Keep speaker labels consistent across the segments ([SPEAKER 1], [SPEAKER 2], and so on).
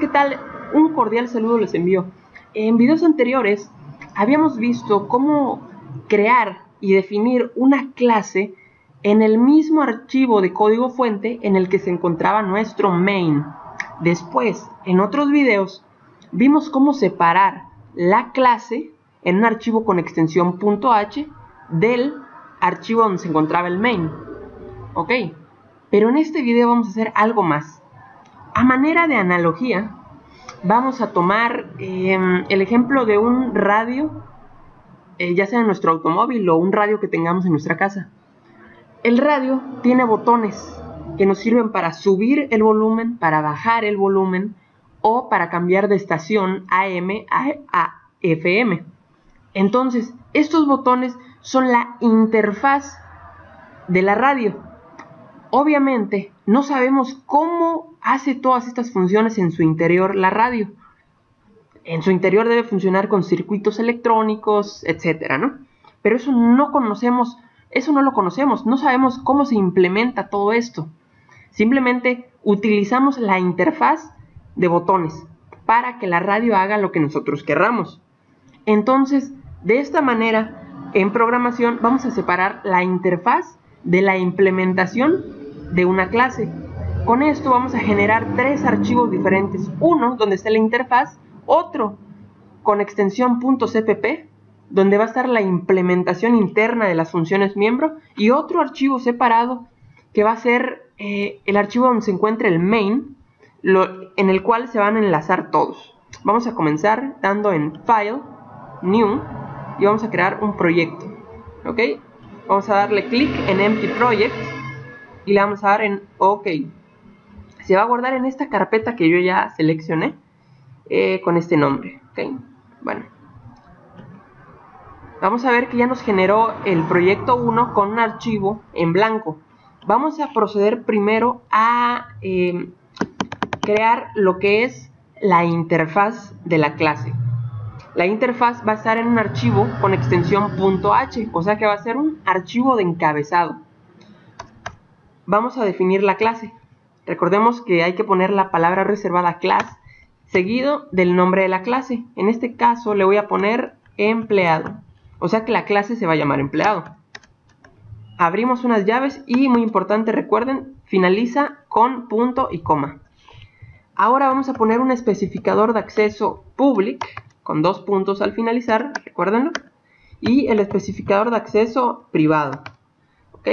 [SPEAKER 1] ¿qué tal? Un cordial saludo les envío. En videos anteriores habíamos visto cómo crear y definir una clase en el mismo archivo de código fuente en el que se encontraba nuestro main. Después, en otros videos, vimos cómo separar la clase en un archivo con extensión .h del archivo donde se encontraba el main. Ok, pero en este video vamos a hacer algo más. A manera de analogía, vamos a tomar el ejemplo de un radio, ya sea en nuestro automóvil o un radio que tengamos en nuestra casa. El radio tiene botones que nos sirven para subir el volumen, para bajar el volumen o para cambiar de estación AM a FM. Entonces, estos botones son la interfaz de la radio. Obviamente, no sabemos cómo hace todas estas funciones en su interior la radio. En su interior debe funcionar con circuitos electrónicos, etcétera, ¿no? Pero eso no lo conocemos, no sabemos cómo se implementa todo esto. Simplemente utilizamos la interfaz de botones para que la radio haga lo que nosotros querramos. Entonces, de esta manera, en programación vamos a separar la interfaz de la implementación de una clase. Con esto vamos a generar tres archivos diferentes. Uno donde está la interfaz, otro con extensión .cpp, donde va a estar la implementación interna de las funciones miembro, y otro archivo separado que va a ser el archivo donde se encuentra el main, en el cual se van a enlazar todos. Vamos a comenzar dando en File, New, y vamos a crear un proyecto. ¿Ok? Vamos a darle clic en Empty Project y le vamos a dar en OK. Se va a guardar en esta carpeta que yo ya seleccioné con este nombre. ¿Ok? Bueno. Vamos a ver que ya nos generó el proyecto 1 con un archivo en blanco. Vamos a proceder primero a crear lo que es la interfaz de la clase. La interfaz va a estar en un archivo con extensión .h, o sea que va a ser un archivo de encabezado. Vamos a definir la clase. Recordemos que hay que poner la palabra reservada class seguido del nombre de la clase. En este caso le voy a poner empleado, o sea que la clase se va a llamar empleado. Abrimos unas llaves y, muy importante, recuerden, finaliza con punto y coma. Ahora vamos a poner un especificador de acceso public con 2 puntos al finalizar, recuérdenlo, y el especificador de acceso privado. Ok,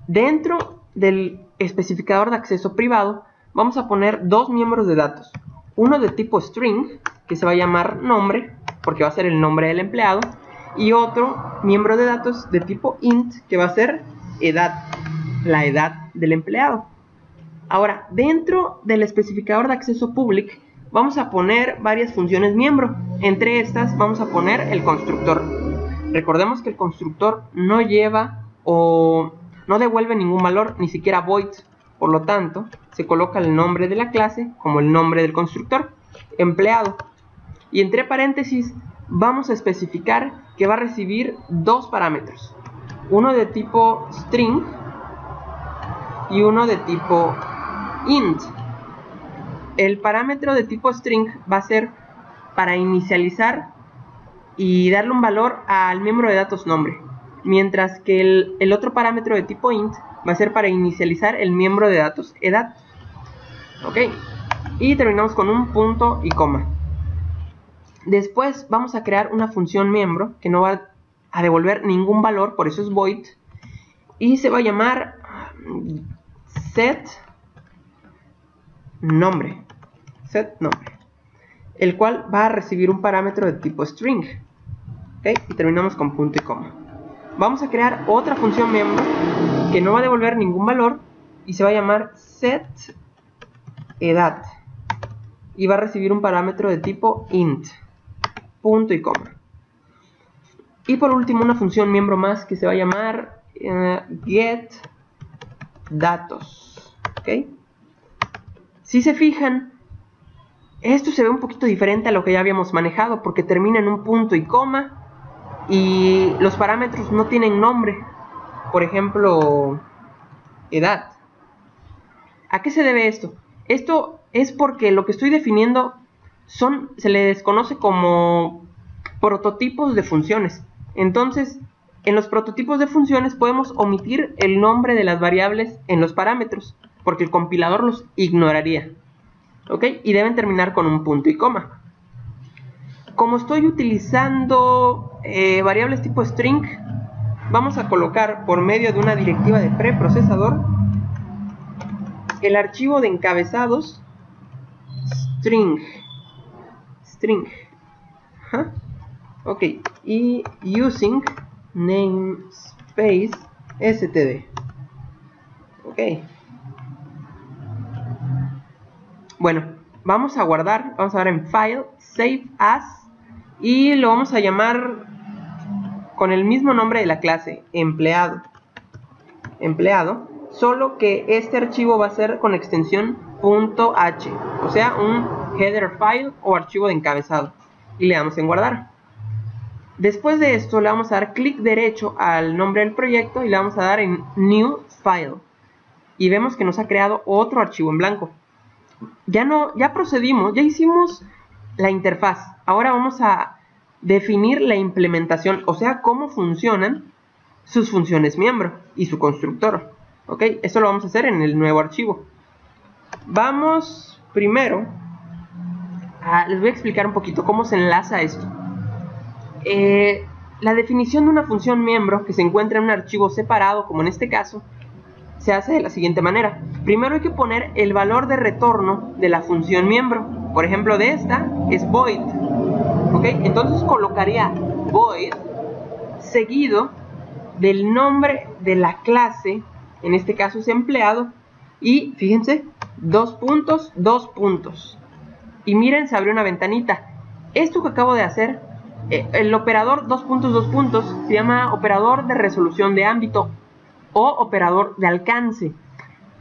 [SPEAKER 1] dentro del especificador de acceso privado vamos a poner dos miembros de datos, uno de tipo string, que se va a llamar nombre, porque va a ser el nombre del empleado, y otro miembro de datos de tipo int, que va a ser edad, la edad del empleado. Ahora, dentro del especificador de acceso public vamos a poner varias funciones miembro. Entre estas vamos a poner el constructor. Recordemos que el constructor no lleva o no devuelve ningún valor, ni siquiera void. Por lo tanto, se coloca el nombre de la clase como el nombre del constructor, empleado. Y entre paréntesis vamos a especificar que va a recibir dos parámetros. Uno de tipo string y uno de tipo int. El parámetro de tipo string va a ser para inicializar y darle un valor al miembro de datos nombre, mientras que el otro parámetro de tipo int va a ser para inicializar el miembro de datos edad. Ok, y terminamos con un punto y coma. Después vamos a crear una función miembro que no va a devolver ningún valor, por eso es void, y se va a llamar set nombre, el cual va a recibir un parámetro de tipo string. ¿Okay? Y terminamos con punto y coma. Vamos a crear otra función miembro que no va a devolver ningún valor y se va a llamar set edad, y va a recibir un parámetro de tipo int, punto y coma. Y por último una función miembro más que se va a llamar get datos. ¿Okay? Si se fijan, esto se ve un poquito diferente a lo que ya habíamos manejado, porque termina en un punto y coma y los parámetros no tienen nombre. Por ejemplo, edad. ¿A qué se debe esto? Esto es porque lo que estoy definiendo se le desconoce como prototipos de funciones. Entonces, en los prototipos de funciones podemos omitir el nombre de las variables en los parámetros, porque el compilador los ignoraría. ¿Ok? Y deben terminar con un punto y coma. Como estoy utilizando variables tipo string, vamos a colocar por medio de una directiva de preprocesador el archivo de encabezados string. Ok, y using namespace std. Ok. Bueno, vamos a guardar, vamos a dar en File, Save As, y lo vamos a llamar con el mismo nombre de la clase, empleado, solo que este archivo va a ser con extensión .h, o sea, un header file o archivo de encabezado, y le damos en guardar. Después de esto le vamos a dar clic derecho al nombre del proyecto y le vamos a dar en New File, y vemos que nos ha creado otro archivo en blanco. Ya procedimos, ya hicimos la interfaz. Ahora vamos a definir la implementación, o sea, cómo funcionan sus funciones miembro y su constructor. Ok, esto lo vamos a hacer en el nuevo archivo. Vamos primero les voy a explicar un poquito cómo se enlaza esto. La definición de una función miembro que se encuentra en un archivo separado, como en este caso, se hace de la siguiente manera. Primero hay que poner el valor de retorno de la función miembro. Por ejemplo, de esta es void. ¿Ok? Entonces colocaría void seguido del nombre de la clase, en este caso es empleado, y fíjense, 2 puntos, 2 puntos. Y miren, se abrió una ventanita. Esto que acabo de hacer, el operador 2 puntos, 2 puntos, se llama operador de resolución de ámbito o operador de alcance.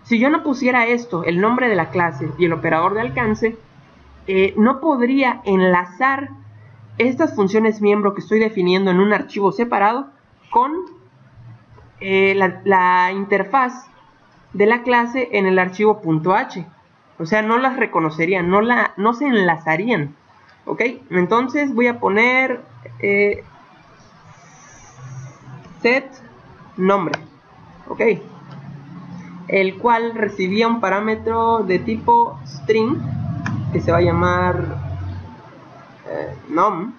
[SPEAKER 1] Si yo no pusiera esto, el nombre de la clase y el operador de alcance, no podría enlazar estas funciones miembro que estoy definiendo en un archivo separado con la interfaz de la clase en el archivo .h. O sea, no las reconocerían, no se enlazarían. ¿Ok? Entonces voy a poner set nombre. ¿Ok? El cual recibía un parámetro de tipo string que se va a llamar num.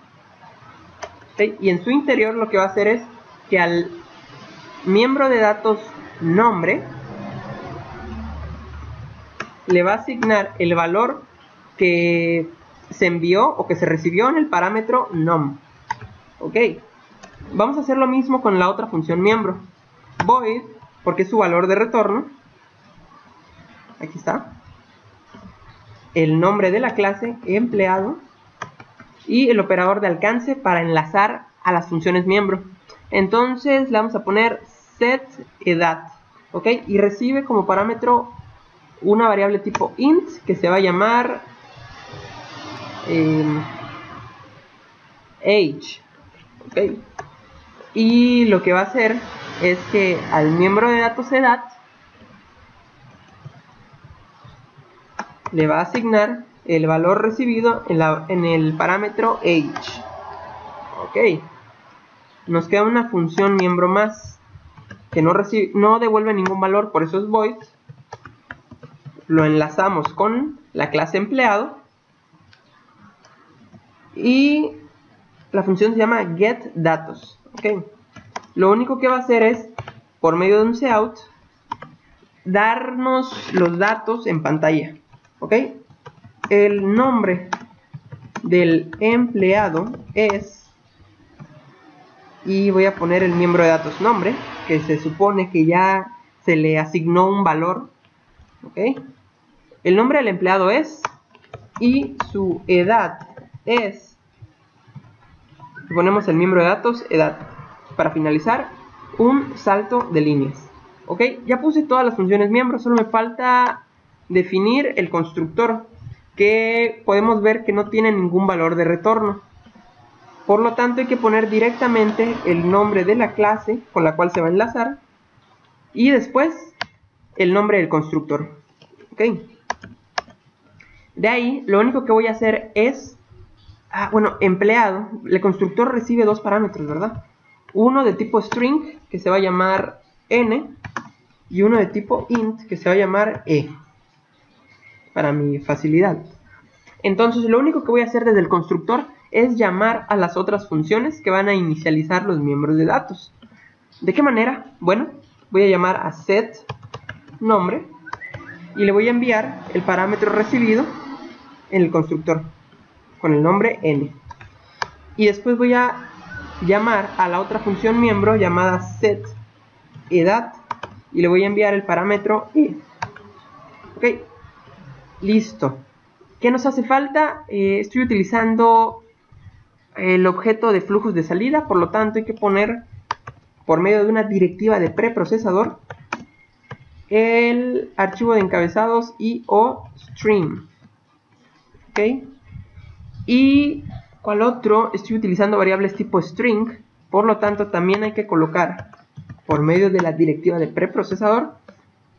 [SPEAKER 1] ¿Okay? Y en su interior lo que va a hacer es que al miembro de datos nombre le va a asignar el valor que se envió o que se recibió en el parámetro num. Ok, vamos a hacer lo mismo con la otra función miembro. Void, porque es su valor de retorno. Aquí está. El nombre de la clase, empleado. Y el operador de alcance para enlazar a las funciones miembro. Entonces le vamos a poner setEdat. Ok, y recibe como parámetro una variable tipo int que se va a llamar age. Ok, y lo que va a hacer es que al miembro de datos edat le va a asignar el valor recibido en el parámetro age. Ok, nos queda una función miembro más que no devuelve ningún valor, por eso es void. Lo enlazamos con la clase empleado y la función se llama getDatos. ¿Okay? Lo único que va a hacer es, por medio de un cout, darnos los datos en pantalla. ¿Ok? El nombre del empleado es, y voy a poner el miembro de datos nombre, que se supone que ya se le asignó un valor. ¿Ok? El nombre del empleado es, y su edad es, ponemos el miembro de datos, edad. Para finalizar, un salto de líneas. ¿Ok? Ya puse todas las funciones miembros, solo me falta definir el constructor, que podemos ver que no tiene ningún valor de retorno. Por lo tanto, hay que poner directamente el nombre de la clase con la cual se va a enlazar y después el nombre del constructor. ¿Ok? De ahí, lo único que voy a hacer es, empleado, el constructor recibe dos parámetros, ¿verdad? Uno de tipo string, que se va a llamar n, y uno de tipo int, que se va a llamar e, para mi facilidad. Entonces, lo único que voy a hacer desde el constructor es llamar a las otras funciones que van a inicializar los miembros de datos. ¿De qué manera? Bueno, voy a llamar a setNombre y le voy a enviar el parámetro recibido en el constructor con el nombre n. Y después voy a llamar a la otra función miembro llamada setEdat y le voy a enviar el parámetro e. Ok, listo. ¿Qué nos hace falta? Estoy utilizando el objeto de flujos de salida, por lo tanto hay que poner por medio de una directiva de preprocesador el archivo de encabezados y o stream. Ok, y ¿cuál otro? Estoy utilizando variables tipo string, por lo tanto también hay que colocar por medio de la directiva de preprocesador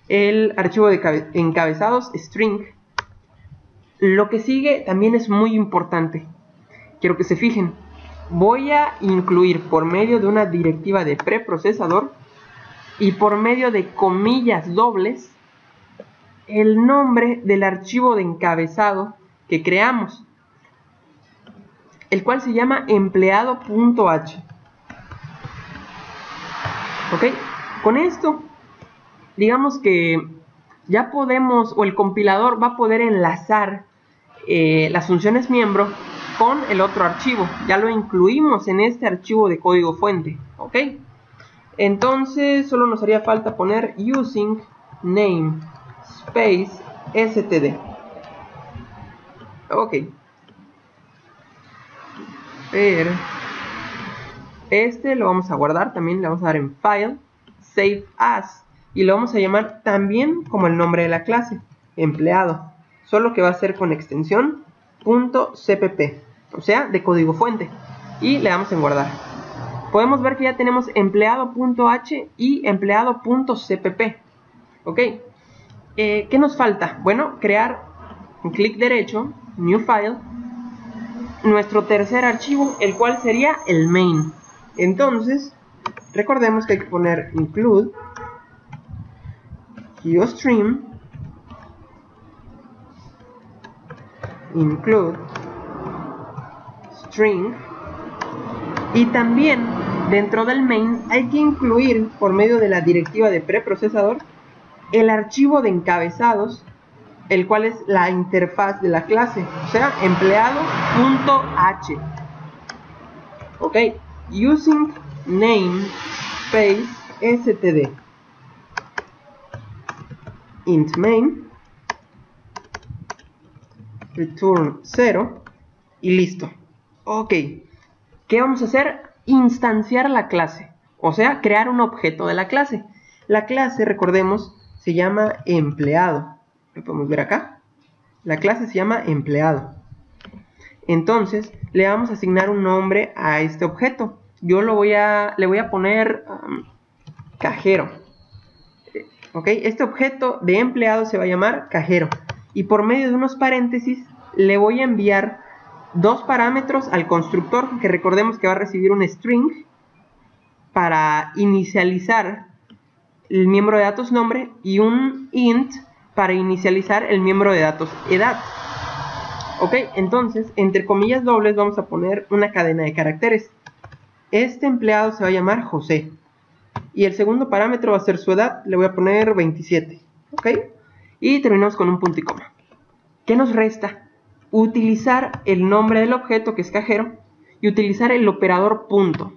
[SPEAKER 1] el archivo de encabezados string. Lo que sigue también es muy importante. Quiero que se fijen. Voy a incluir por medio de una directiva de preprocesador y por medio de comillas dobles el nombre del archivo de encabezado que creamos, el cual se llama empleado.h. Ok, con esto digamos que ya podemos, o el compilador va a poder enlazar las funciones miembro con el otro archivo. Ya lo incluimos en este archivo de código fuente. Ok, entonces solo nos haría falta poner using name space std. Ok, este lo vamos a guardar, también le vamos a dar en file, save as, y lo vamos a llamar también como el nombre de la clase, empleado, solo que va a ser con extensión .cpp, o sea, de código fuente, y le damos en guardar. Podemos ver que ya tenemos empleado.h y empleado.cpp. Ok, ¿qué nos falta? Bueno, crear un clic derecho, new file, nuestro tercer archivo, el cual sería el main. Entonces, recordemos que hay que poner include geostream include string, y también dentro del main hay que incluir por medio de la directiva de preprocesador el archivo de encabezados, el cual es la interfaz de la clase, o sea, empleado.h. ok, using name space std int main return 0 y listo. Ok, ¿qué vamos a hacer? Instanciar la clase, o sea, crear un objeto de la clase. La clase, recordemos, se llama empleado. Lo podemos ver acá. La clase se llama empleado. Entonces, le vamos a asignar un nombre a este objeto. Yo le voy a poner cajero. Ok, este objeto de empleado se va a llamar cajero. Y por medio de unos paréntesis, le voy a enviar dos parámetros al constructor, que recordemos que va a recibir un string para inicializar el miembro de datos nombre y un int para inicializar el miembro de datos edad. Ok, entonces entre comillas dobles vamos a poner una cadena de caracteres. Este empleado se va a llamar José y el segundo parámetro va a ser su edad. Le voy a poner 27. Ok, y terminamos con un punto y coma. ¿Qué nos resta? Utilizar el nombre del objeto, que es cajero, y utilizar el operador punto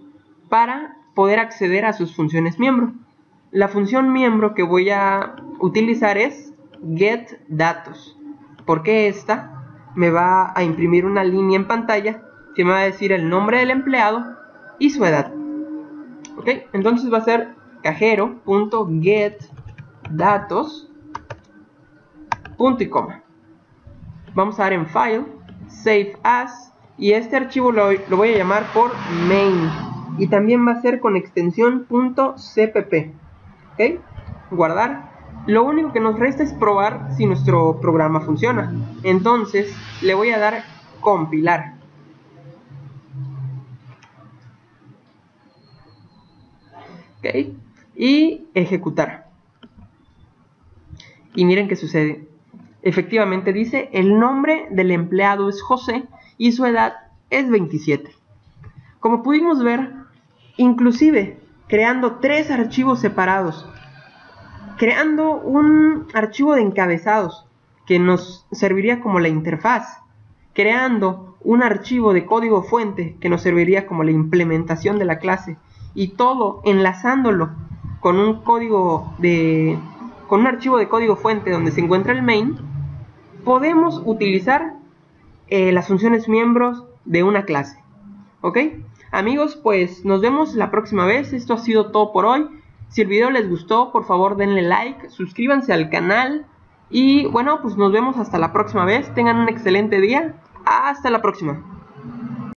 [SPEAKER 1] para poder acceder a sus funciones miembro. La función miembro que voy a utilizar es getDatos, porque esta me va a imprimir una línea en pantalla que me va a decir el nombre del empleado y su edad. Ok, entonces va a ser cajero.getDatos punto y coma. Vamos a dar en file, save as, y este archivo lo voy a llamar por main, y también va a ser con extensión .cpp. ¿Ok? Guardar, Lo único que nos resta es probar si nuestro programa funciona. Entonces le voy a dar compilar. ¿Ok? Y ejecutar. Y miren qué sucede. Efectivamente dice, el nombre del empleado es José y su edad es 27. Como pudimos ver, inclusive creando 3 archivos separados, creando un archivo de encabezados que nos serviría como la interfaz, creando un archivo de código fuente que nos serviría como la implementación de la clase, y todo enlazándolo con un archivo de código fuente donde se encuentra el main, podemos utilizar las funciones miembros de una clase. ¿Ok? Amigos, pues nos vemos la próxima vez. Esto ha sido todo por hoy. Si el video les gustó, por favor denle like, suscríbanse al canal y bueno, pues nos vemos hasta la próxima vez. Tengan un excelente día. Hasta la próxima.